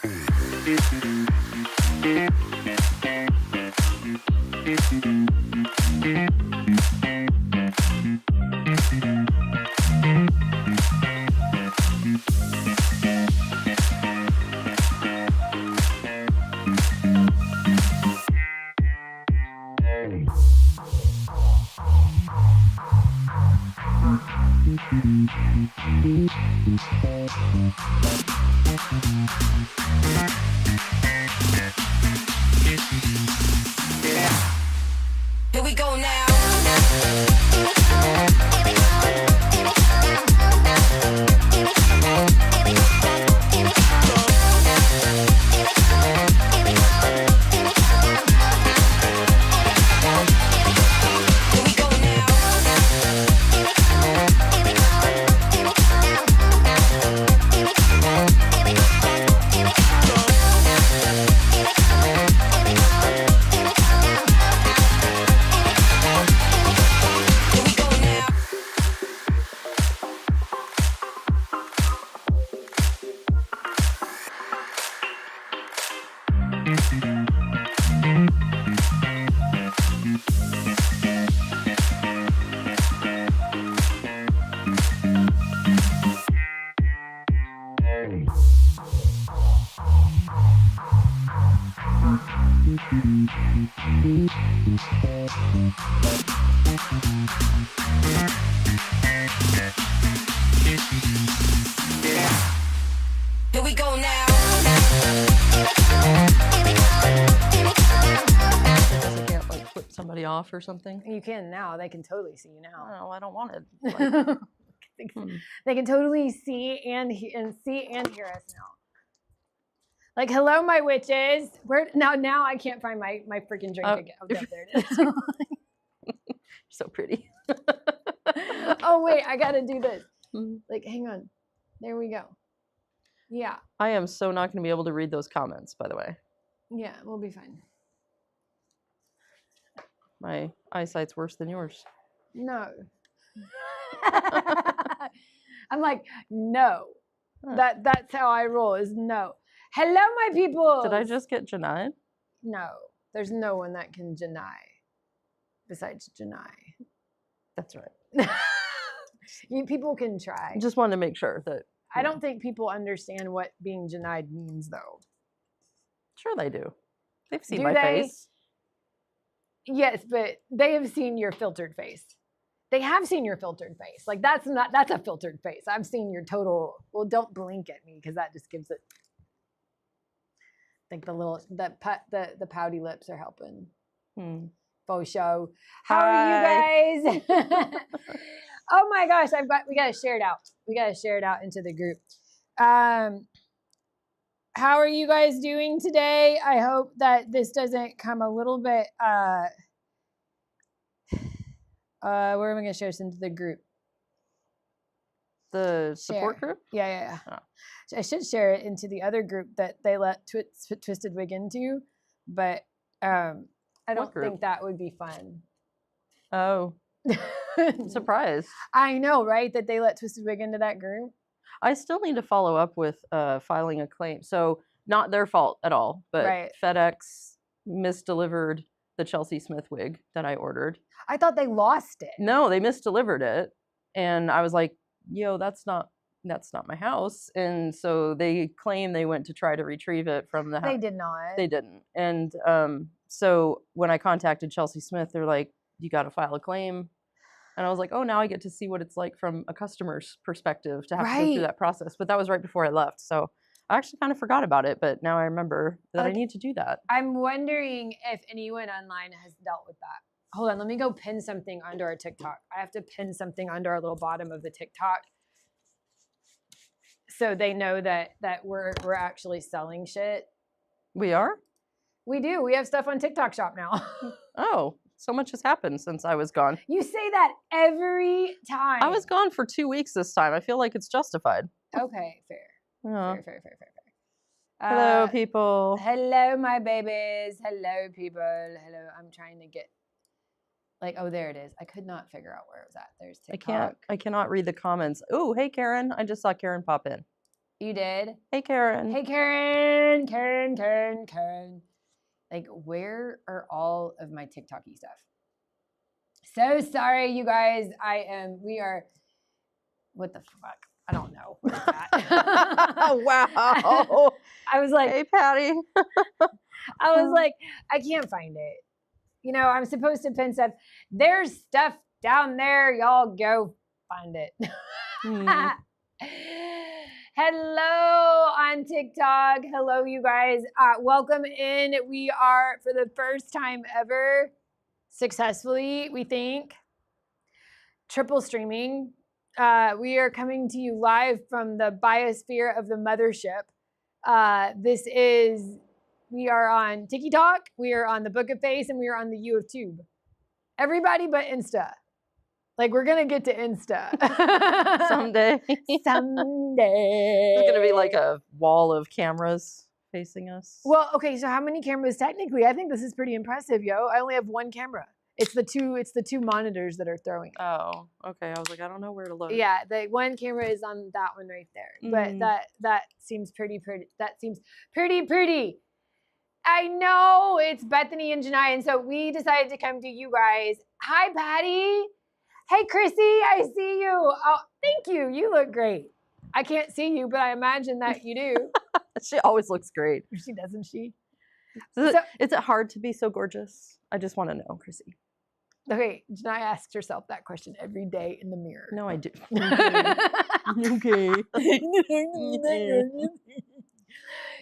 Here we go now. Here we go now. I can't like flip somebody off or something. You can now. They can totally see you now. No, I don't want it. Like, They can totally see and hear us now. Like, hello, my witches. Where now I can't find my freaking drink again. Oh, there it is. so pretty. Oh wait, I gotta do this. Like, hang on. There we go. Yeah. I am so not going to be able to read those comments, by the way. Yeah, we'll be fine. My eyesight's worse than yours. No. I'm like, no. Huh. That's how I roll, is no. Hello, my people. Did I just get denied? No. There's no one that can deny besides Janai. That's right. People can try. Just wanted to make sure that. I don't think people understand what being denied means, though. Sure they do. They've seen Do my they? face. Yes, but they have seen your filtered face. They have seen your filtered face. Like, that's a filtered face. I've seen your total. Well, don't blink at me because that just gives it. I think the pouty lips are helping. Faux show. How are you guys? Oh my gosh, we gotta share it out. We gotta share it out into the group. How are you guys doing today? I hope that this doesn't come a little bit where am I gonna share this into the group? The support group? Yeah. Oh. So I should share it into the other group that they let Twisted Wig into, but I don't think that would be fun. Oh. Surprise. I know, right? That they let Twisted Wig into that group. I still need to follow up with filing a claim. So not their fault at all, but FedEx misdelivered the Chelsea Smith wig that I ordered. I thought they lost it. No, they misdelivered it. And I was like, yo, that's not my house. And so they claim they went to try to retrieve it from the house. They did not. They didn't. And so when I contacted Chelsea Smith, they're like, you got to file a claim. And I was like, oh, now I get to see what it's like from a customer's perspective to have to go through that process. But that was right before I left. So I actually kind of forgot about it. But now I remember that I need to do that. I'm wondering if anyone online has dealt with that. Hold on. Let me go pin something onto our TikTok. I have to pin something onto our little bottom of the TikTok, so they know that we're actually selling shit. We are? We do. We have stuff on TikTok Shop now. Oh, so much has happened since I was gone. You say that every time. I was gone for 2 weeks this time. I feel like it's justified. Okay, fair. Fair. Hello, people. Hello, my babies. Hello, people. Hello. I'm trying to get, like, oh, there it is. I could not figure out where it was at. There's TikTok. I cannot read the comments. Oh, hey, Karen. I just saw Karen pop in. You did? Hey, Karen. Hey, Karen. Like, where are all of my TikTok-y stuff? So sorry, you guys. What the fuck? I don't know. Where's that? Wow. I was like, Hey, Patty. I was like, I can't find it. You know, I'm supposed to pin stuff. There's stuff down there. Y'all go find it. Hello on TikTok. Hello, you guys. Welcome in. We are, for the first time ever, successfully, we think, triple streaming. We are coming to you live from the biosphere of the mothership. We are on TikTok, we are on the Book of Face, and we are on the U of Tube. Everybody but Insta. Like, we're going to get to Insta. Someday. Someday. There's going to be like a wall of cameras facing us. Well, okay, so how many cameras technically? I think this is pretty impressive, yo. I only have one camera. It's the two monitors that are throwing it. Oh, okay. I was like, I don't know where to look. Yeah, the one camera is on that one right there. But that seems pretty. That seems pretty. I know it's Bethany and Janai, and so we decided to come to you guys. Hi, Patty. Hey, Chrissy, I see you. Oh, thank you. You look great. I can't see you, but I imagine that you do. She always looks great. She doesn't she? Is it hard to be so gorgeous? I just want to know, Chrissy. Okay, Janai asks herself that question every day in the mirror. No, I do. Okay.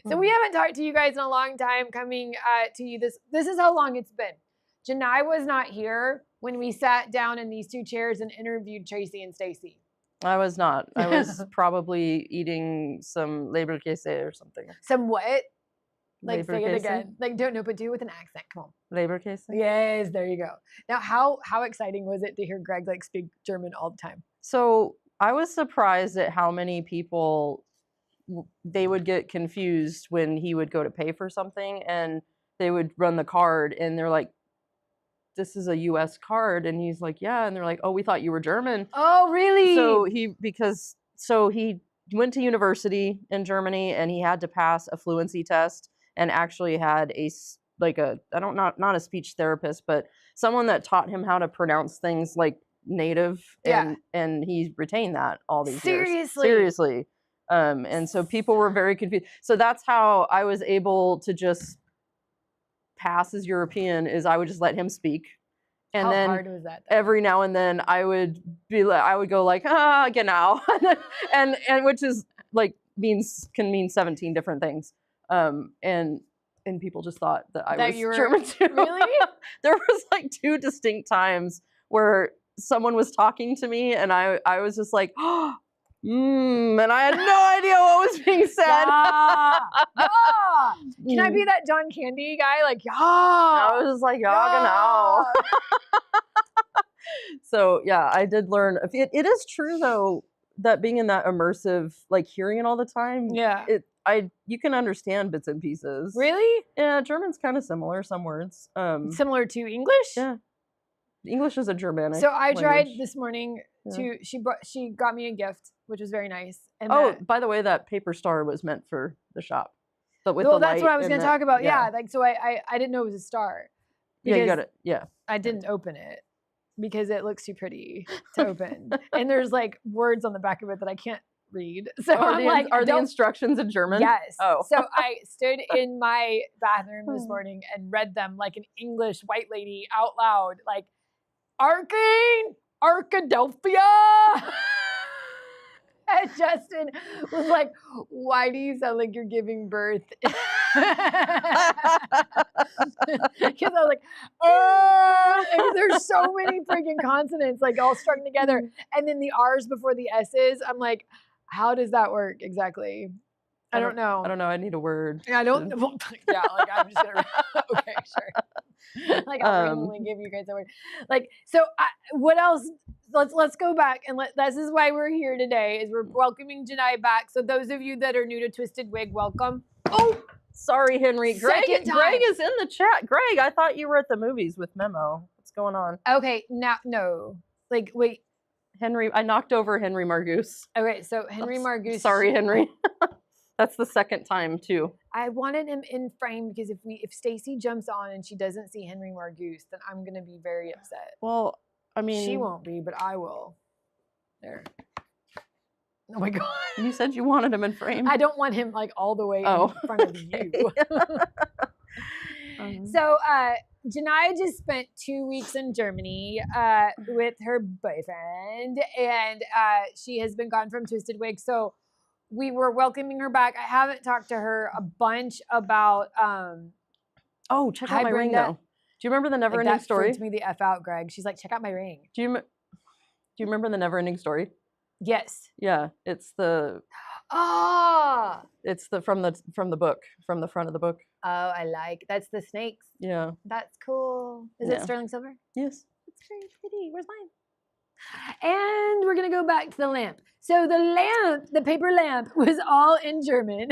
So we haven't talked to you guys in a long time coming to you. This is how long it's been. Janai was not here when we sat down in these two chairs and interviewed Tracy and Stacy. I was not. I was probably eating some labor queso or something. Some what? Like, Labor say it queso? again. Like, don't know, but do it with an accent. Come on. Labor queso? Yes, there you go. Now, how exciting was it to hear Greg like speak German all the time? So I was surprised at how many people they would get confused when he would go to pay for something and they would run the card and they're like, this is a US card. And he's like, yeah. And they're like, oh, we thought you were German. Oh, really? So he went to university in Germany and he had to pass a fluency test and actually had not a speech therapist, but someone that taught him how to pronounce things like native. And he retained that all these years. Seriously. And so people were very confused. So that's how I was able to just pass as European, is I would just let him speak. And how then hard was that? every now and then I would go like, genau. and which is like can mean 17 different things. And people just thought that I was German too. Really? There was like 2 distinct times where someone was talking to me and I was just like, and I had no idea what was being said. Can I be that John Candy guy? Like, I was just like, genau. So yeah, I did learn. It is true though that being in that immersive, like hearing it all the time. Yeah. You can understand bits and pieces. Really? Yeah, German's kind of similar, some words. Similar to English? Yeah. English is a Germanic. So I tried language. this morning she got me a gift, which was very nice. And by the way, that paper star was meant for the shop. But with that's what I was going to talk about. Yeah. Like, so I didn't know it was a star. Yeah, you got it. Yeah. I didn't open it because it looks too pretty to open. And there's like words on the back of it that I can't read. So are the instructions in German? Yes. Oh. So I stood in my bathroom this morning and read them like an English white lady out loud, like, Arcane, Arkadelphia. And Justin was like, why do you sound like you're giving birth? Because I was like, there's so many freaking consonants, like all strung together. And then the R's before the S's. I'm like, how does that work exactly? I don't know. I don't know. I need a word. Yeah, I don't. Yeah, like I'm just gonna. Okay, sure. Like I'll randomly give you guys a word. Like, so what else? Let's go back and this is why we're here today. Is we're welcoming Janai back. So those of you that are new to Twisted Wig, welcome. Oh, sorry, Henry. Greg is in the chat. Greg, I thought you were at the movies with Memo. What's going on? Okay, now no. Like, wait. Henry, I knocked over Henry Margoose. Okay, so Henry Margoose. Sorry, Henry. That's the second time too. I wanted him in frame because if Stacy jumps on and she doesn't see Henry Margoose, then I'm gonna be very upset. Well, I mean, She won't be, but I will. There. Oh my god. You said you wanted him in frame. I don't want him like all the way Oh, in front of you. So Janaya just spent 2 weeks in Germany with her boyfriend, and she has been gone from Twisted Wig. So we were welcoming her back. I haven't talked to her a bunch about oh, check out my ring Brenda. though. Do you remember the never ending that story? freaked me the F out, Greg. She's like, check out my ring. Do you remember the never ending story? Yes. Yeah, it's the from the book, from the front of the book. Oh, I like that's the snakes. Yeah. That's cool. Is it sterling silver? Yes. It's very pretty. Where's mine? And we're gonna go back to the lamp. So the paper lamp was all in German.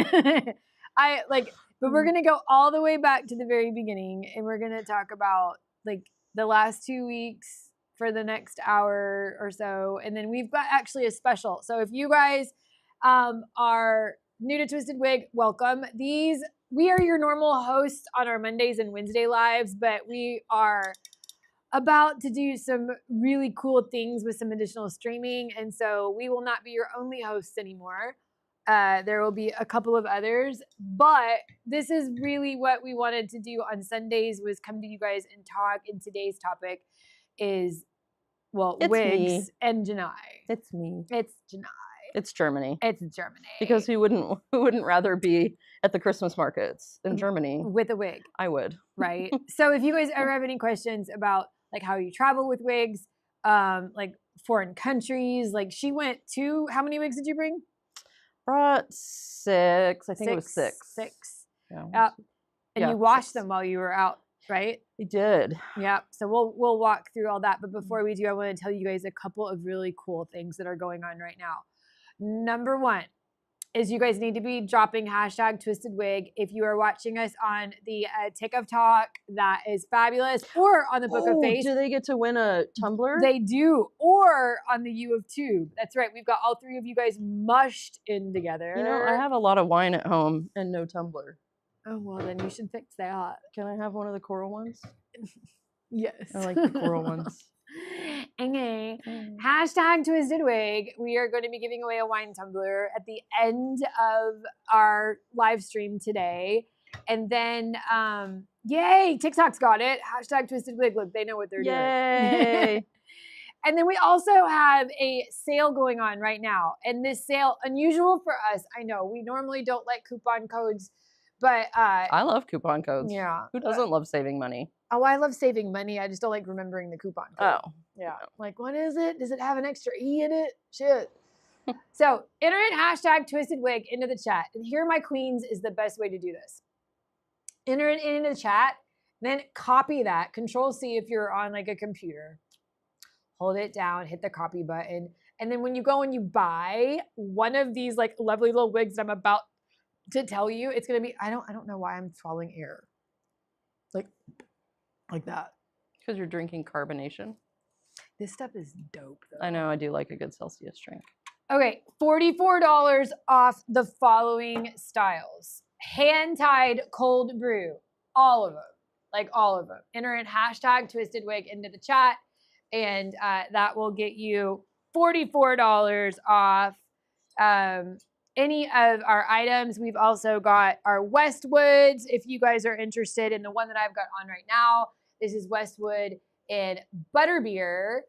But we're gonna go all the way back to the very beginning, and we're gonna talk about like the last 2 weeks for the next hour or so, and then we've got actually a special. So if you guys are new to Twisted Wig, welcome. We are your normal hosts on our Mondays and Wednesday lives, but we are about to do some really cool things with some additional streaming, and so we will not be your only hosts anymore. There will be a couple of others, but this is really what we wanted to do on Sundays, was come to you guys and talk. And today's topic is, It's wigs me. and Janai. It's me. It's Janai. It's Germany. It's Germany. Because who wouldn't rather be at the Christmas markets in Germany? With a wig, I would. right? So if you guys ever have any questions about like how you travel with wigs, like foreign countries, like she went to, how many wigs did you bring? Brought 6. I think it was 6. 6. Yeah. And Yeah, you washed 6. them while you were out, right? We did. Yeah. So we'll walk through all that. But before we do, I want to tell you guys a couple of really cool things that are going on right now. Number 1 is you guys need to be dropping hashtag Twisted Wig if you are watching us on the Tick of Talk. That is fabulous. Or on the Book of Face. Do they get to win a tumbler? They do. Or on the U of Tube. That's right. We've got all 3 of you guys mushed in together. You know, I have a lot of wine at home and no tumbler. Oh, well, then you should fix that. Can I have one of the coral ones? Yes. I like the coral ones. Okay. Hashtag Twisted Wig. We are going to be giving away a wine tumbler at the end of our live stream today. And then, yay, TikTok's got it. Hashtag Twisted Wig. Look, they know what they're doing. Yay. And then we also have a sale going on right now. And this sale, unusual for us, I know. We normally don't like coupon codes, but I love coupon codes. yeah. Who doesn't love saving money? Oh, I love saving money. I just don't like remembering the coupon code. Oh. Yeah. Like, what is it? Does it have an extra E in it? Shit. So enter in hashtag Twisted Wig into the chat. And here, my queens, is the best way to do this. Enter it into the chat, then copy that. Control C if you're on like a computer. Hold it down, hit the copy button. And then when you go and you buy one of these like lovely little wigs that I'm about to tell you, it's gonna be, I don't know why I'm swallowing air. Like that. Because you're drinking carbonation. This stuff is dope though. I know, I do like a good Celsius drink. Okay, $44 off the following styles. Hand-tied cold brew. All of them. Like all of them. Enter in hashtag Twisted Wig into the chat, and that will get you $44 off any of our items. We've also got our Westwoods. If you guys are interested in the one that I've got on right now, this is Westwood and Butterbeer.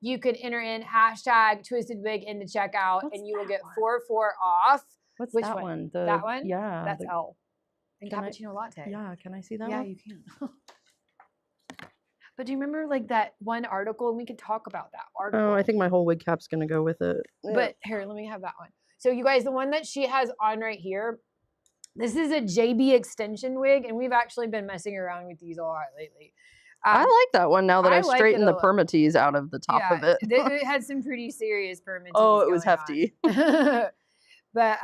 You can enter in hashtag Twisted Wig in the checkout, and you will get 4 off. What's Which that one? one? That one? Yeah. That's L. And Can I- cappuccino latte. Yeah, can I see that Yeah, one? you can. But do you remember like that one article? We could talk about that article. Oh, I think my whole wig cap's going to go with it. Yeah. But here, let me have that one. So you guys, the one that she has on right here, this is a JB extension wig, and we've actually been messing around with these a lot lately. I like that one now that I I've like straightened it a the lot. permatease out of the top of it. It had some pretty serious permatease. Oh, it was going hefty. on. But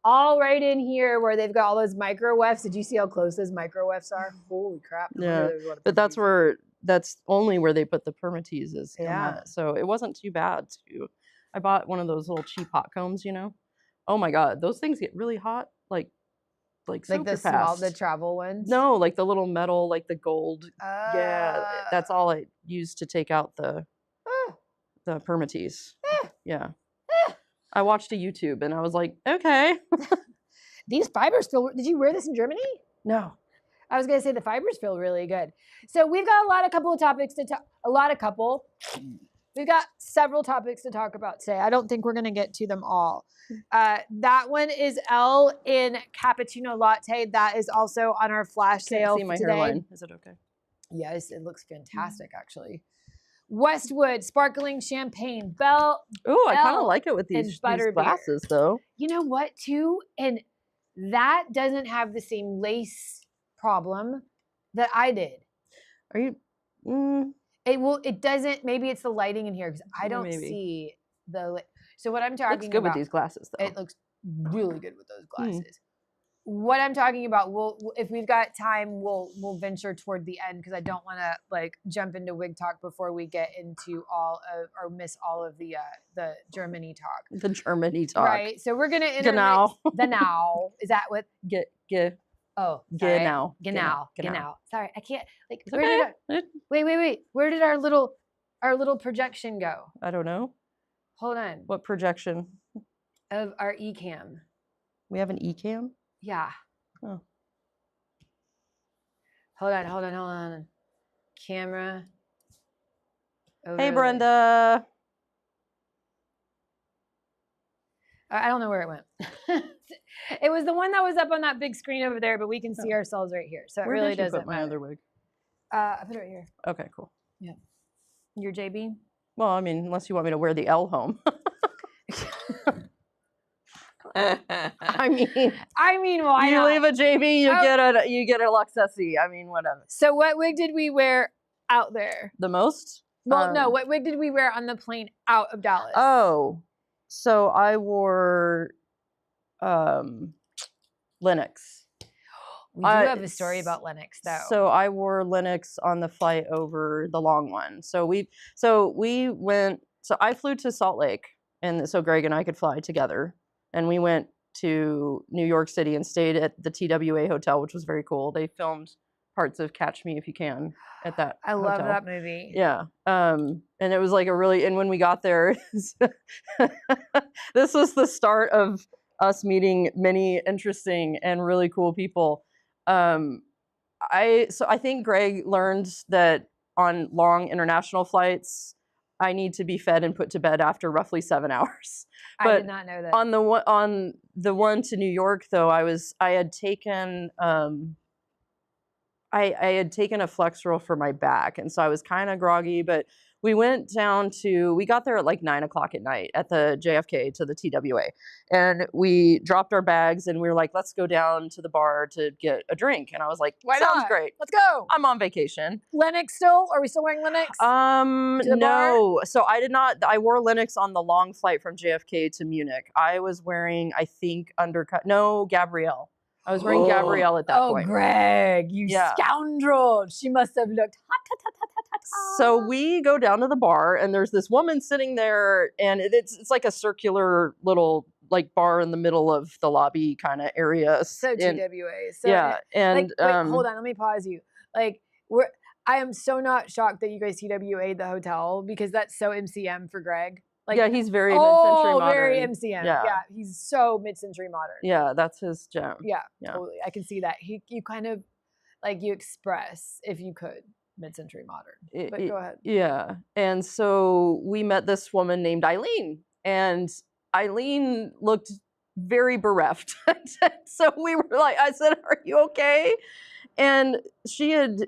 all right in here where they've got all those micro wefts. Did you see how close those micro wefts are? Holy crap. No wonder Yeah, there's a lot of But permatease. that's only where they put the permateases. Yeah. So it wasn't too bad. I bought one of those little cheap hot combs, you know, Oh my God, those things get really hot, like super the fast. the travel ones. No, like the little metal, like the gold. Yeah, that's Oh. all I used to take out the permatease. Yeah. I watched a YouTube and I was like, okay. These fibers feel. Did you wear this in Germany? No. I was gonna say the fibers feel really good. So we've got a couple of topics to talk. We've got several topics to talk about today. I don't think we're gonna get to them all. That one is L in cappuccino latte. That is also on our flash sale See my today. hairline. Is it okay? Yes, it looks fantastic actually. Westwood sparkling champagne. Bell. Oh, I kind of L like it with and these butterbeer. glasses though. You know what, too? And that doesn't have the same lace problem that I did. Are you? It doesn't. Maybe it's the lighting in here because I don't Maybe. see the. So what I'm talking Looks good about. with these glasses though. It looks really good with those glasses. What I'm talking about, if we've got time, we'll venture toward the end because I don't want to like jump into wig talk before we get into all of or miss all of the Germany talk. The Germany talk. Right. So we're gonna intermix Genau. the now. Is that what? Get. Oh, sorry. Genau. Genau. Sorry, I can't. Like, It's where okay. did wait. Where did our little projection go? I don't know. Hold on. What projection? Of our eCam. We have an eCam? Yeah. Oh. Hold on. Camera. Hey, overlay. Brenda. I don't know where it went. It was the one that was up on that big screen over there, but we can see ourselves right here. So it Where really did you doesn't put my matter. other wig? I put it right here. Okay, cool. Your JB? Well, I mean, unless you want me to wear the L home. I mean, why you not? leave a JB, you get a Luxessi. I mean, whatever. So what wig did we wear out there? The most? Well, no. What wig did we wear on the plane out of Dallas? Oh, so I wore Linux. We do have a story about Lennox, though. So I wore Linux on the flight over the long one. So we went. So I flew to Salt Lake, and so Greg and I could fly together, and we went to New York City and stayed at the TWA hotel, which was very cool. They filmed parts of Catch Me If You Can at that. I love hotel. that movie. Yeah. And it was like and when we got there, this was the start of us meeting many interesting and really cool people. I think Greg learned that on long international flights, I need to be fed and put to bed after roughly 7 hours. But I did not know that. On the one to New York, though, I had taken I had taken a Flexeril for my back, and so I was kind of groggy. But we got there at like 9 o'clock at night at the JFK to the TWA, and we dropped our bags and we were like, let's go down to the bar to get a drink. And I was like, Why sounds not? great. Let's go. I'm on vacation. Lennox still? Are we still wearing Lennox? No. So I did not. I wore Linux on the long flight from JFK to Munich. I was wearing, I think, Gabrielle. I was wearing Gabrielle at that point. Oh, Greg, you scoundrel. She must have looked hot. So we go down to the bar, and there's this woman sitting there, and it's like a circular little like bar in the middle of the lobby kind of area. So TWA. So yeah, and wait, hold on, let me pause you. Like I am so not shocked that you guys TWA'd the hotel because that's so MCM for Greg. Like, yeah, he's very mid-century modern. Very MCM. Yeah, he's so mid-century modern. Yeah, that's his gem. Yeah, totally. I can see that. You kind of like you express if you could mid-century modern. But go ahead. Yeah, and so we met this woman named Eileen, and Eileen looked very bereft. So we were like, I said, "Are you okay?" And she had.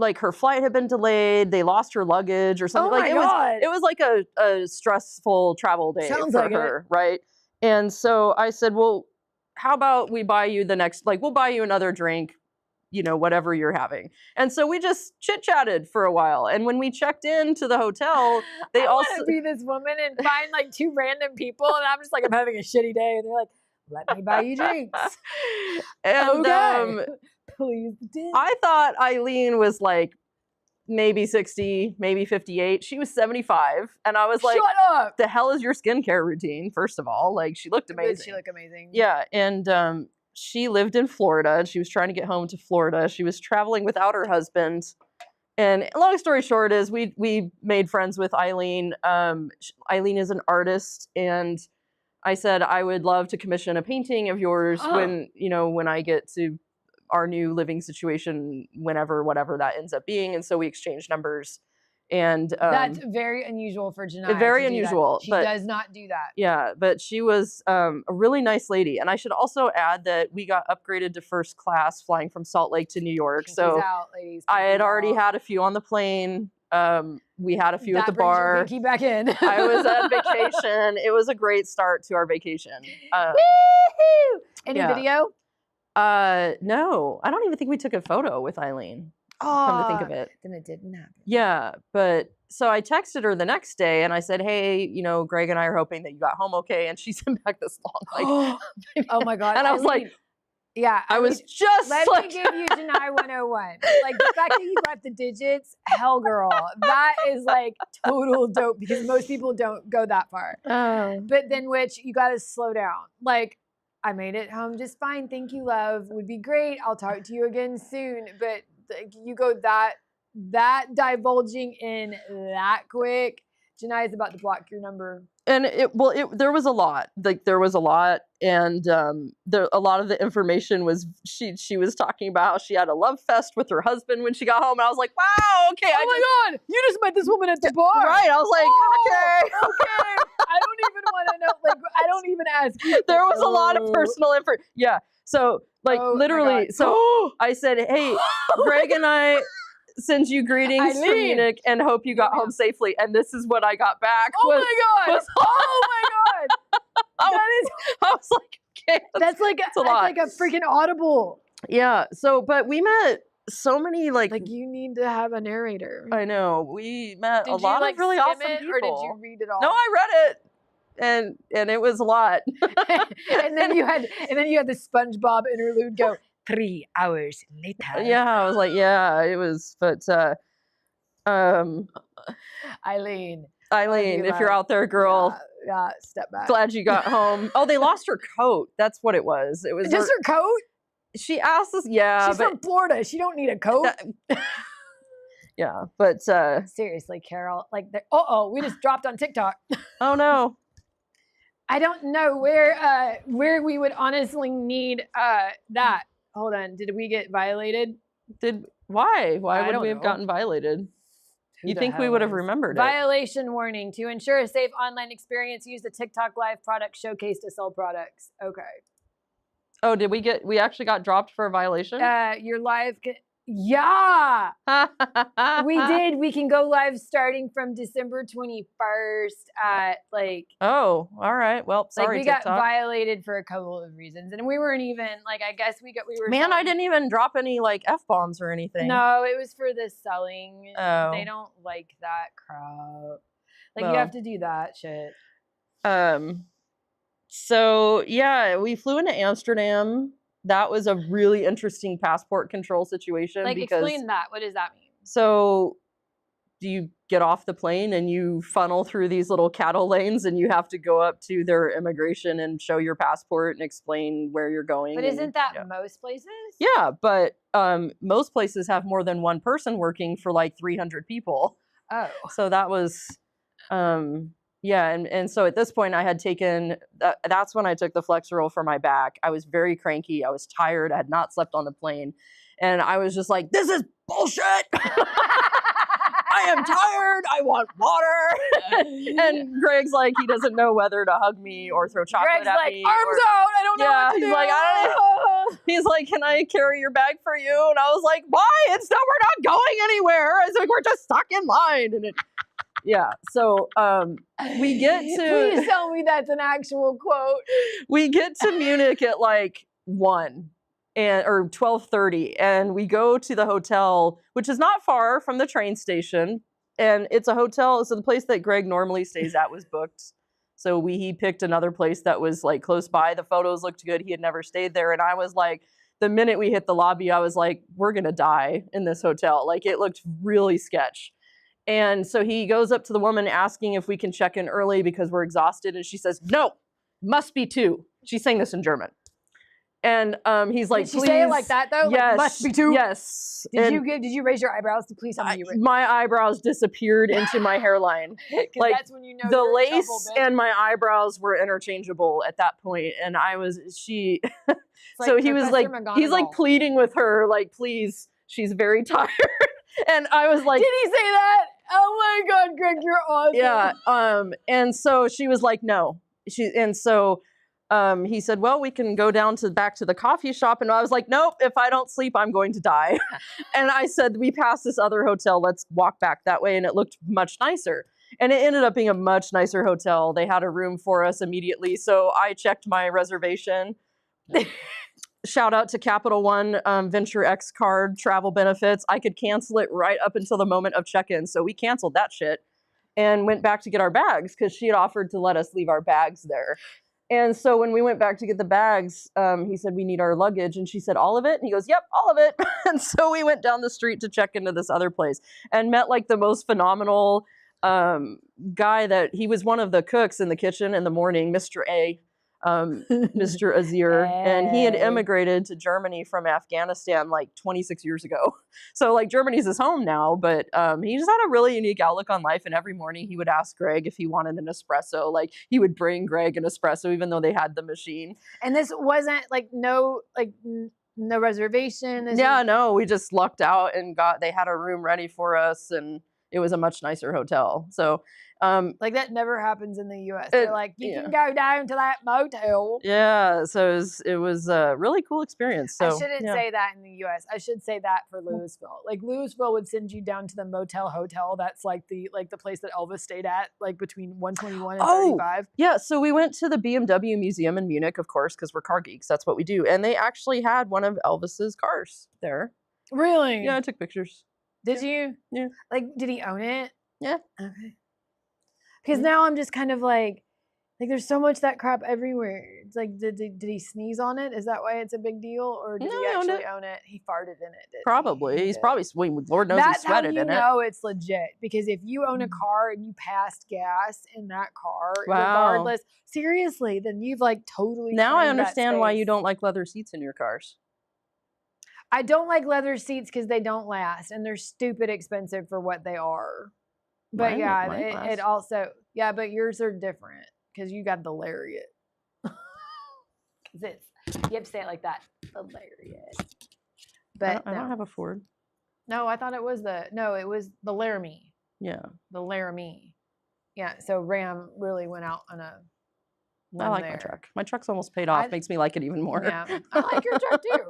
Like her flight had been delayed, they lost her luggage or something. Oh my God. It was like a stressful travel day for her, right? And so I said, well, how about we buy you we'll buy you another drink, whatever you're having. And so we just chit-chatted for a while. And when we checked into the hotel, they I want to be this woman and find like two random people, and I'm just like, I'm having a shitty day, and they're like, let me buy you drinks. And okay. Please do. I thought Eileen was like maybe 60, maybe 58. She was 75. And I was like, Shut up. the hell is your skincare routine? First of all, like she looked Did amazing. she look amazing? Yeah. And she lived in Florida and she was trying to get home to Florida. She was traveling without her husband. And long story short is we made friends with Eileen. Eileen is an artist, and I said I would love to commission a painting of yours when I get to our new living situation, whatever that ends up being. And so we exchanged numbers. And that's very unusual for Janai. very to do unusual. That. She but, does not do that. Yeah, but she was a really nice lady. And I should also add that we got upgraded to first class flying from Salt Lake to New York. Pinkies so out, ladies, I had pinkies already out. had a few on the plane. We had a few That at the brings your bar. pinky back in. I was at vacation. It was a great start to our vacation. Woo-hoo! Any yeah. video? No, I don't even think we took a photo with Eileen. Oh, Come to think of it. Then it didn't happen. Yeah, but so I texted her the next day and I said, hey, Greg and I are hoping that you got home okay. And she sent back this long, Oh my God. and I was like, Eileen, yeah, I was just let like, me give you Janai 101. Like the fact that you got the digits, hell girl, that is like total dope because most people don't go that far. oh. But then which you got to slow down. Like I made it home just fine. Thank you, love. Would be great. I'll talk to you again soon. But you go that divulging in that quick. Janai is about to block your number. And there was a lot. Like there was a lot, and a lot of the information was she was talking about how she had a love fest with her husband when she got home. And I was like, wow, okay. Oh my God, you just met this woman at the bar, right? I was like, okay. I don't even want to know. Like, I don't even ask you. There was a lot of personal info. Yeah. So like Oh my literally, God. so I said, hey, Greg and I send you greetings from Eileen. Munich and hope you got Yeah. home safely. And this is what I got back. Oh was- my God! was- Oh my God! That is I was like, okay, that's like a lot. like a freaking audible. yeah. So, but we met so many like you need to have a narrator. I know we met Did a lot you of really skim awesome it, people. or did you read it all? No, I read it, and it was a lot. and then you had the SpongeBob interlude go 3 hours later. Yeah, I was like, yeah, it was, but Eileen. Eileen, if you're love. out there, girl, Yeah, step back. glad you got home. Oh, they lost her coat. That's what it was. It was Just her coat? she asked us, yeah, She's but from Florida. She don't need a coat. yeah, but Seriously, Carol. Like, we just dropped on TikTok. oh no. I don't know where we would honestly need that. Hold on. Did we get violated? Why I would don't we have know. gotten violated? Who You the think we hell would have knows? remembered it? Violation warning. To ensure a safe online experience, use the TikTok live product showcase to sell products. Okay. Oh, did we actually got dropped for a violation? Your live. Yeah, we did. We can go live starting from December 21st at like. Oh, all right. Well, sorry, we got TikTok. violated for a couple of reasons, and we weren't even like. I guess we were. Man, I selling- didn't even drop any like F-bombs or anything. No, it was for the selling. Oh. They don't like that crap. Like Well. you have to do that shit. So yeah, we flew into Amsterdam. That was a really interesting passport control situation. Like because explain that. What does that mean? so you get off the plane and you funnel through these little cattle lanes and you have to go up to their immigration and show your passport and explain where you're going. But and- isn't that yeah. most places? Yeah, but most places have more than one person working for like 300 people. Oh. So that was, yeah. And so at this point I had taken, that's when I took the Flexeril for my back. I was very cranky. I was tired. I had not slept on the plane. And I was just like, this is bullshit. I am tired. I want water. And Greg's like, he doesn't know whether to hug me or throw chocolate Greg's at like, me. arms or- out. I don't know Yeah, what to he's do. like, I He's like, can I carry your bag for you? And I was like, why? We're not going anywhere. I was like, we're just stuck in line. And yeah. So we get to Please tell me that's an actual quote. we get to Munich at like 1 or 12:30, and we go to the hotel, which is not far from the train station. And it's a hotel. So the place that Greg normally stays at was booked. So he picked another place that was like close by. The photos looked good. He had never stayed there. And I was like, the minute we hit the lobby, I was like, we're going to die in this hotel. Like, it looked really sketch. And so he goes up to the woman asking if we can check in early because we're exhausted. And she says, no, must be 2. She's saying this in German. And he's like, Did she please. say it like that though? Yes. Like, must be 2? Yes. Did you raise your eyebrows to please tell me you my eyebrows disappeared into my hairline. Like, that's when you know the you're in lace trouble, bitch. and my eyebrows were interchangeable at that point. And so like he was like, Professor he's like McGonagall. pleading with her, like, please, she's very tired. And I was like, Did he say that? Oh my God, Greg, you're awesome. yeah. And so she was like, no. He said, well, we can go back to the coffee shop. And I was like, nope, if I don't sleep, I'm going to die. And I said, we passed this other hotel. Let's walk back that way. And it looked much nicer. And it ended up being a much nicer hotel. They had a room for us immediately. So I checked my reservation. Shout out to Capital One Venture X card travel benefits. I could cancel it right up until the moment of check-in. So we canceled that shit and went back to get our bags because she had offered to let us leave our bags there. And so when we went back to get the bags, he said, we need our luggage. And she said, all of it? And he goes, yep, all of it. And so we went down the street to check into this other place and met like the most phenomenal guy that he was one of the cooks in the kitchen in the morning, Mr. A. Mr. Azir, and he had immigrated to Germany from Afghanistan like 26 years ago. So like Germany's his home now, but he just had a really unique outlook on life. And every morning he would ask Greg if he wanted an espresso. Like he would bring Greg an espresso, even though they had the machine. And this wasn't like no reservation. No, we just lucked out and they had a room ready for us, and it was a much nicer hotel. So like that never happens in the US. They're like, you can go down to that motel. Yeah, so it was a really cool experience. So I shouldn't say that in the US. I should say that for Louisville. Like Louisville would send you down to the motel hotel. That's like the place that Elvis stayed at, like between 121 and 35. Yeah, so we went to the BMW museum in Munich, of course, because we're car geeks. That's what we do. And they actually had one of Elvis's cars there. Really? Yeah, I took pictures. Did you? Yeah. Like, did he own it? Yeah. Okay. Because now I'm just kind of like there's so much that crap everywhere. It's like, did he sneeze on it? Is that why it's a big deal? Or did he actually own it? He farted in it. Probably. He's probably, Lord knows That's he sweated in it. That's how you know it's legit. Because if you own a car and you passed gas in that car, wow. regardless, seriously, then you've like totally. Now I understand why you don't like leather seats in your cars. I don't like leather seats because they don't last and they're stupid expensive for what they are. But mine it also, but yours are different because you got the Lariat. You have to say it like that, the Lariat. But I don't have a Ford. No, I thought it was it was the Laramie. Yeah. The Laramie. Yeah, so Ram really went out on a I like my truck. My truck's almost paid off. Makes me like it even more. Yeah, I like your truck too.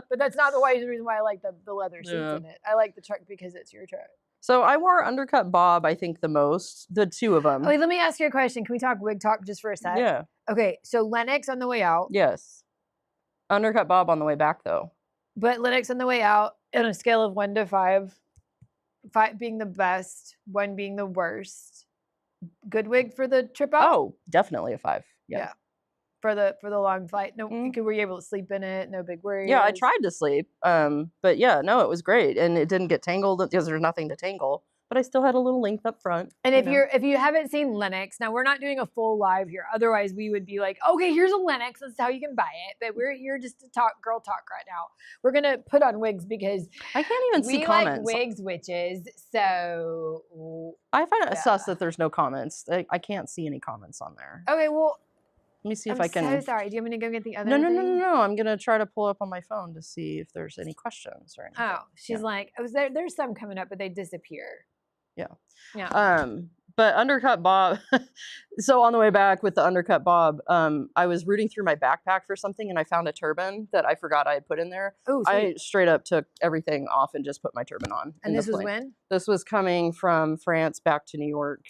But that's not the reason why I like the leather seats in it. I like the truck because it's your truck. So I wore Undercut Bob, I think, the most. The two of them. Wait, let me ask you a question. Can we talk wig talk just for a sec? Yeah. Okay, so Lennox on the way out. Yes. Undercut Bob on the way back, though. But Lennox on the way out, on a scale of 1 to 5, 5 being the best, 1 being the worst. Good wig for the trip out? Oh, definitely a 5. Yeah. For the long flight. No, were you able to sleep in it? No big worries. Yeah, I tried to sleep. But yeah, no, it was great, and it didn't get tangled because there's nothing to tangle. But I still had a little length up front. And if you haven't seen Lennox, now we're not doing a full live here. Otherwise, we would be like, okay, here's a Lennox. This is how you can buy it. But we're here just to talk girl talk right now. We're gonna put on wigs because I can't even see comments. We like wigs, witches. So I find it sus that there's no comments. I can't see any comments on there. Okay, well. Let me see if I can. I'm so sorry. Do you want me to go get the other No. I'm going to try to pull up on my phone to see if there's any questions or anything. Oh, she's like, there's some coming up, but they disappear. Yeah. But Undercut Bob, so on the way back with the Undercut Bob, I was rooting through my backpack for something and I found a turban that I forgot I had put in there. Oh, I straight up took everything off and just put my turban on. And this was when? This was coming from France back to New York.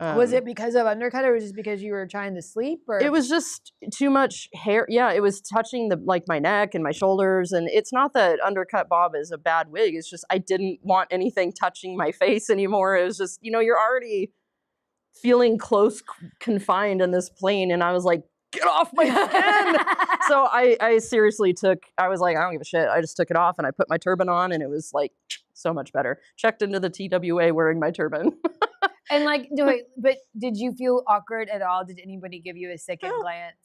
Was it because of Undercut or was it just because you were trying to sleep? Or? It was just too much hair. Yeah, it was touching my neck and my shoulders. And it's not that Undercut Bob is a bad wig. It's just I didn't want anything touching my face anymore. It was just, you're already feeling close confined in this plane. And I was like, get off my skin. So I seriously I was like, I don't give a shit. I just took it off and I put my turban on and it was like so much better. Checked into the TWA wearing my turban. And like, but did you feel awkward at all? Did anybody give you a second glance?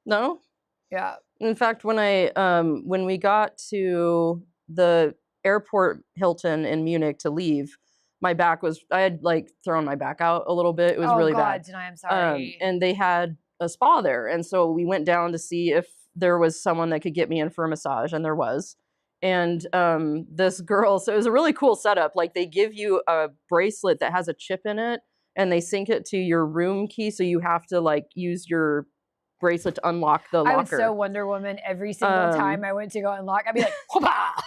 No. Yeah. In fact, when we got to the airport Hilton in Munich to leave, I had like thrown my back out a little bit. It was really bad. Denai, I'm sorry. And they had a spa there. And so we went down to see if there was someone that could get me in for a massage, and there was. And this girl, so it was a really cool setup. Like they give you a bracelet that has a chip in it and they sync it to your room key. So you have to like use your bracelet to unlock the locker. I would so Wonder Woman every single time I went to go unlock. I'd be like, Hoppa!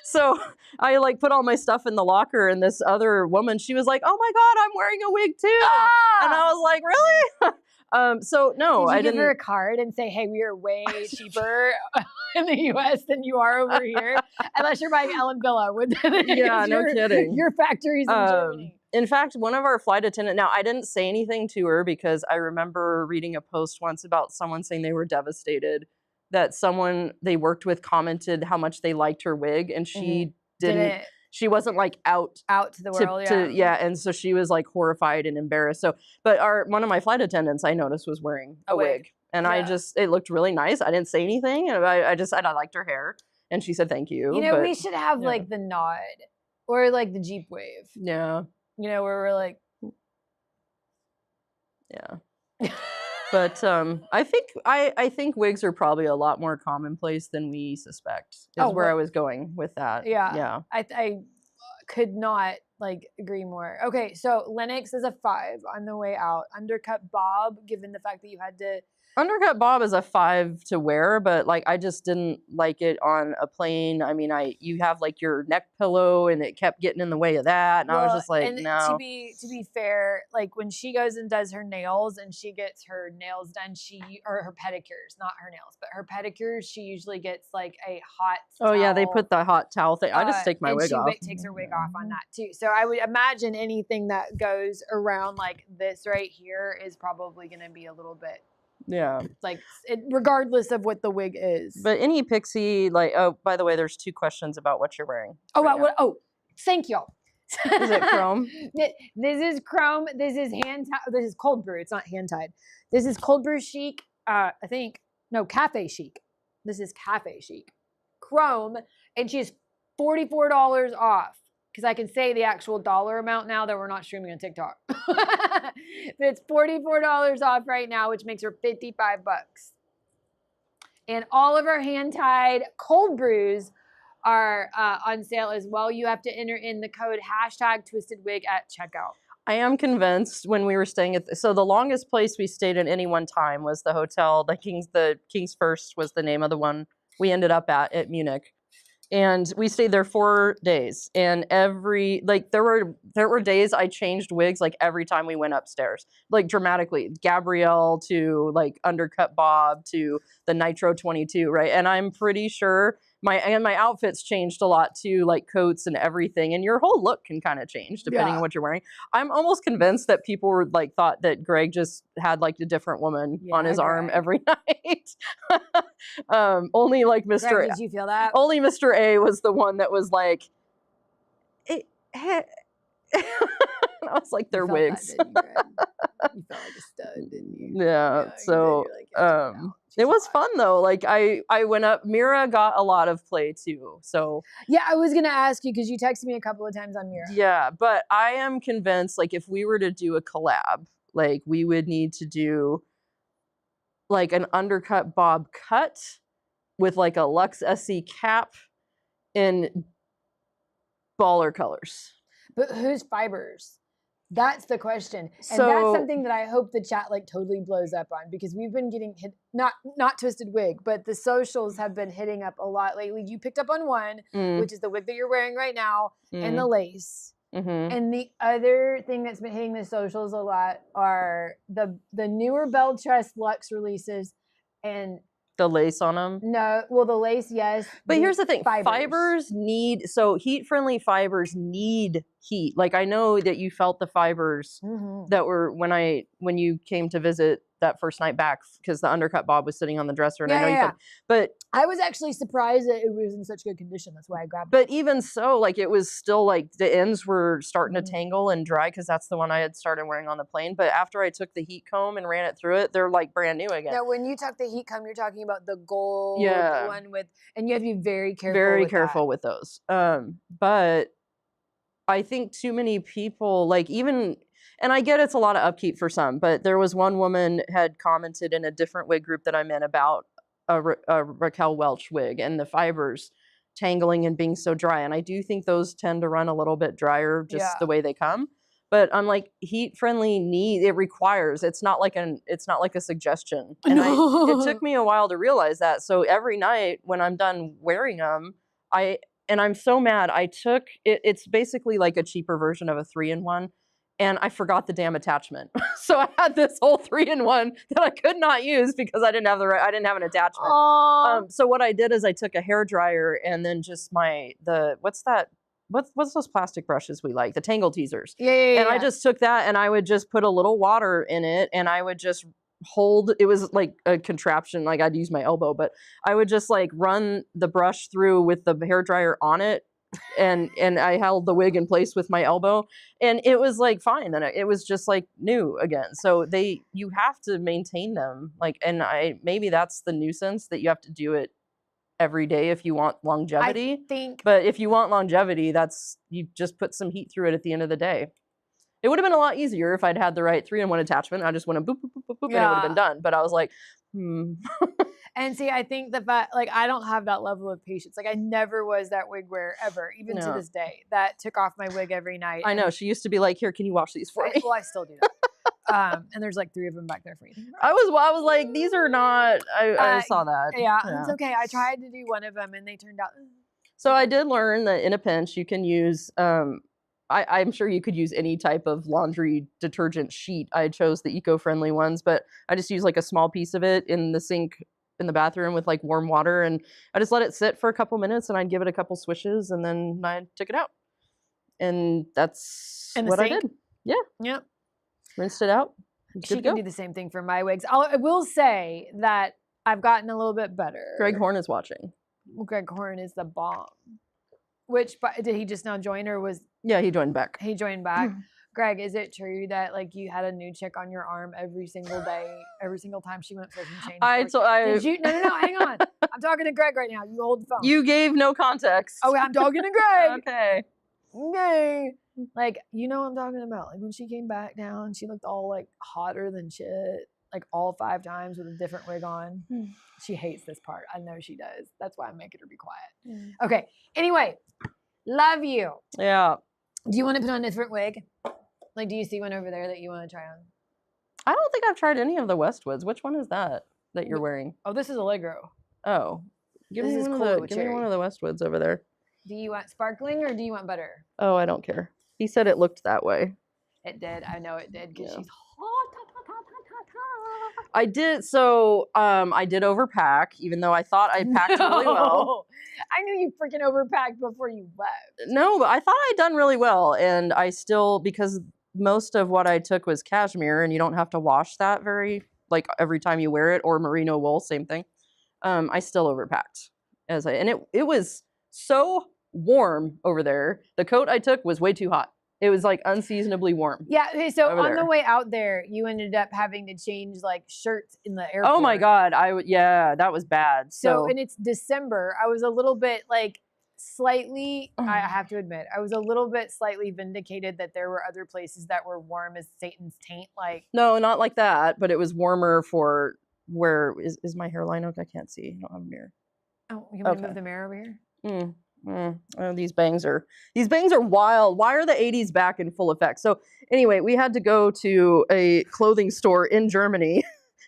So I like put all my stuff in the locker, and this other woman, she was like, "Oh my God, I'm wearing a wig too." Ah! And I was like, "Really?" So no, Did you I didn't give her a card and say, "Hey, we are way cheaper in the U.S. than you are over here," unless you're buying Ellen Villa. Yeah, no kidding. Your factory's in Germany. In fact, one of our flight attendants, now I didn't say anything to her because I remember reading a post once about someone saying they were devastated that someone they worked with commented how much they liked her wig, and she didn't. She wasn't like out to the world. And so she was like horrified and embarrassed. So, but one of my flight attendants I noticed was wearing a wig, and it looked really nice. I didn't say anything, and I liked her hair, and she said thank you. You know, we should have like the nod or like the Jeep wave. Yeah. You know, where we're like, yeah. But I think wigs are probably a lot more commonplace than we suspect. Is where I was going with that. Yeah. Yeah. I could not like agree more. Okay, so Lennox is a 5 on the way out. Undercut Bob, given the fact that you had to. Undercut Bob is a 5 to wear, but like I just didn't like it on a plane. I mean, you have like your neck pillow, and it kept getting in the way of that, and I was just like, no. To be fair, like when she goes and does her nails, and she gets her nails done, or her pedicures, not her nails, but her pedicures, she usually gets like a hot. Oh yeah, they put the hot towel thing. I just take my wig off. And she takes her wig off on that too. So I would imagine anything that goes around like this right here is probably going to be a little bit. Yeah. Like, regardless of what the wig is. But any pixie, like, oh, by the way, there's 2 questions about what you're wearing. Thank y'all. Is it chrome? This is chrome. This is this is cold brew. It's not hand tied. This is cold brew chic. Cafe chic. This is cafe chic. Chrome. And she's $44 off. Because I can say the actual dollar amount now that we're not streaming on TikTok. But it's $44 off right now, which makes her $55. And all of our hand-tied cold brews are on sale as well. You have to enter in the code #TwistedWig at checkout. I am convinced when we were staying so the longest place we stayed at any one time was the hotel, the King's First was the name of the one we ended up at Munich. And we stayed there 4 days, and there were days I changed wigs like every time we went upstairs, like dramatically. Gabrielle to like Undercut Bob to the Nitro 22, right? And I'm pretty sure my outfits changed a lot too, like coats and everything. And your whole look can kind of change depending on what you're wearing. I'm almost convinced that people were like thought that Greg just had like a different woman on his arm every night. Only like Mr. Greg, did you feel that? Only Mr. A was the one that was like, I was like, they're wigs. You felt like a stud, didn't you? Yeah. So it was fun though. Like I went up. Mira got a lot of play too. So yeah, I was gonna ask you because you texted me a couple of times on Mira. Yeah, but I am convinced like if we were to do a collab, like we would need to do like an Undercut Bob cut with like a Lux SC cap in baller colors. But whose fibers? That's the question. And that's something that I hope the chat like totally blows up on, because we've been getting hit, not Twisted Wig, but the socials have been hitting up a lot lately. You picked up on one, which is the wig that you're wearing right now, and the lace. Mm-hmm. And the other thing that's been hitting the socials a lot are the newer Belle Tress Luxe releases and the lace on them? No, well, the lace, yes. But here's the thing. Fibers heat-friendly fibers need heat. Like I know that you felt the fibers that were when you came to visit that first night back because the undercut bob was sitting on the dresser, and I know you could, but I was actually surprised that it was in such good condition. That's why I grabbed it. But even so, like it was still like the ends were starting to tangle and dry because that's the one I had started wearing on the plane. But after I took the heat comb and ran it through it, they're like brand new again. Now, when you talk the heat comb, you're talking about the gold one with, and you have to be very careful. Very careful with those. But I think too many people, like even, and I get it's a lot of upkeep for some, but there was one woman had commented in a different wig group that I'm in about a Raquel Welch wig and the fibers tangling and being so dry. And I do think those tend to run a little bit drier just the way they come. But I'm like, heat friendly it requires, it's not like a suggestion. And it took me a while to realize that. So every night when I'm done wearing them, I'm so mad. I took it's basically like a cheaper version of a 3-in-1. And I forgot the damn attachment. So I had this whole 3-in-1 that I could not use because I didn't have an attachment. So what I did is I took a hair dryer and then just what's those plastic brushes we like? The Tangle Teasers. And I just took that and I would just put a little water in it and I would just hold, it was like a contraption, like I'd use my elbow, but I would just like run the brush through with the hair dryer on it. And I held the wig in place with my elbow and it was like fine. Then it was just like new again. So you have to maintain them. Like, and maybe that's the nuisance that you have to do it every day if you want longevity. But if you want longevity, you just put some heat through it at the end of the day. It would have been a lot easier if I'd had the right 3-in-1 attachment. I just went boop, boop, boop, boop, boop, and it would have been done. But I was like, And see, I think the fact, like, I don't have that level of patience. Like, I never was that wig wearer ever, even to this day, that took off my wig every night. I know. She used to be like, here, can you wash these for me? Well, I still do that. And there's like 3 of them back there for you. I was like, these are not, I saw that. Yeah, it's okay. I tried to do one of them and they turned out. So I did learn that in a pinch, you can use, I'm sure you could use any type of laundry detergent sheet. I chose the eco-friendly ones, but I just use like a small piece of it in the sink in the bathroom with like warm water. And I just let it sit for a couple minutes and I'd give it a couple swishes and then I took it out. And that's what I did. Yeah. Yep. Rinsed it out. She can do the same thing for my wigs. I will say that I've gotten a little bit better. Greg Horn is watching. Greg Horn is the bomb. Which, did he just now join or was? Yeah, he joined back. He joined back. Greg, is it true that like you had a new chick on your arm every single day, every single time she went fishing change? Did you? No, hang on. I'm talking to Greg right now. You hold the phone. You gave no context. Oh, I'm talking to Greg. Okay. Like, you know what I'm talking about. Like when she came back down, she looked all like hotter than shit. Like all 5 times with a different wig on. She hates this part. I know she does. That's why I'm making her be quiet. Okay. Anyway, love you. Yeah. Do you want to put on a different wig? Like, do you see one over there that you want to try on? I don't think I've tried any of the Westwoods. Which one is that you're wearing? Oh, this is Allegro. Oh. Give me one of the Westwoods over there. Do you want sparkling or do you want butter? Oh, I don't care. He said it looked that way. It did. I know it did because she's hot. I did. So I did overpack, even though I thought I packed really well. I knew you freaking overpacked before you left. No, but I thought I'd done really well. And I still, because most of what I took was cashmere and you don't have to wash that every time you wear it, or merino wool, same thing. I still overpacked and it was so warm over there. The coat I took was way too hot. It was like unseasonably warm. Yeah. Okay. So on the way out there, you ended up having to change like shirts in the airport. Oh my God. That was bad. So, and it's December. I was a little bit like slightly, I have to admit, I was a little bit slightly vindicated that there were other places that were warm as Satan's taint. Like, no, not like that, but it was warmer for where is my hairline? Okay, I can't see. I don't have a mirror. Oh, you want to move the mirror over here? Oh, these bangs are wild. Why are the 80s back in full effect? So anyway, we had to go to a clothing store in Germany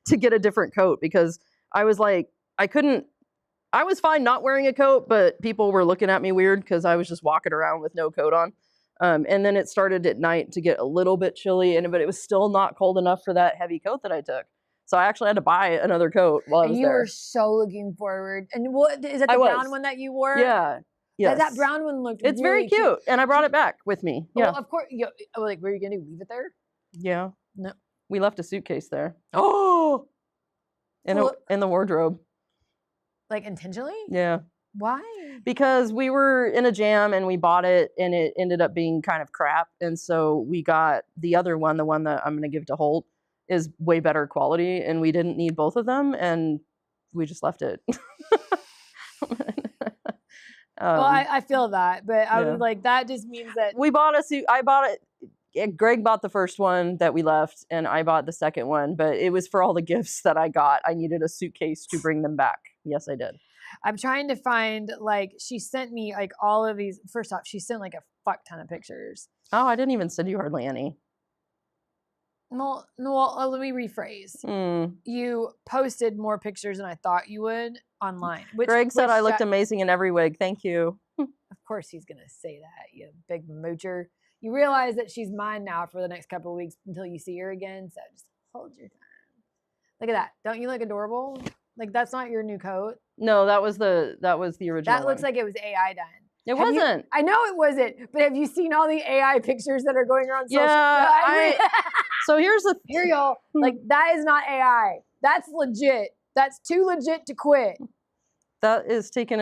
to get a different coat because I was like, I was fine not wearing a coat, but people were looking at me weird because I was just walking around with no coat on. And then it started at night to get a little bit chilly, but it was still not cold enough for that heavy coat that I took. So I actually had to buy another coat while I was there. You were so looking forward. And what is that the brown one that you wore? Yeah. Yes. That brown one looked It's really very cute. And I brought it back with me. Yeah. Well, of course. Like, were you going to leave it there? Yeah. No. We left a suitcase there. Oh, In the wardrobe. like intentionally? Yeah. Why? Because we were in a jam and we bought it and it ended up being kind of crap. And so we got the other one, the one that I'm going to give to Holt, is way better quality. And we didn't need both of them. And we just left it. Well, I feel that. But I was like, that just means that. We bought a suit. I bought it. Greg bought the first one that we left, and I bought the second one, but it was for all the gifts that I got. I needed a suitcase to bring them back. Yes, I did. I'm trying to find, like, she sent me, like, all of these. First off, she sent, like, a fuck ton of pictures. Oh, I didn't even send you hardly any. Well, no, let me rephrase. You posted more pictures than I thought you would online. Greg said I looked amazing in every wig. Thank you. Of course he's going to say that, you big moocher. You realize that she's mine now for the next couple of weeks until you see her again. So just hold your time. Look at that. Don't you look adorable? Like, that's not your new coat. No, that was the original. That looks like it was AI done. It wasn't. I know it wasn't, but have you seen all the AI pictures that are going around social? Yeah. So here's the here, y'all. Like, that is not AI. That's legit. That's too legit to quit. That is taken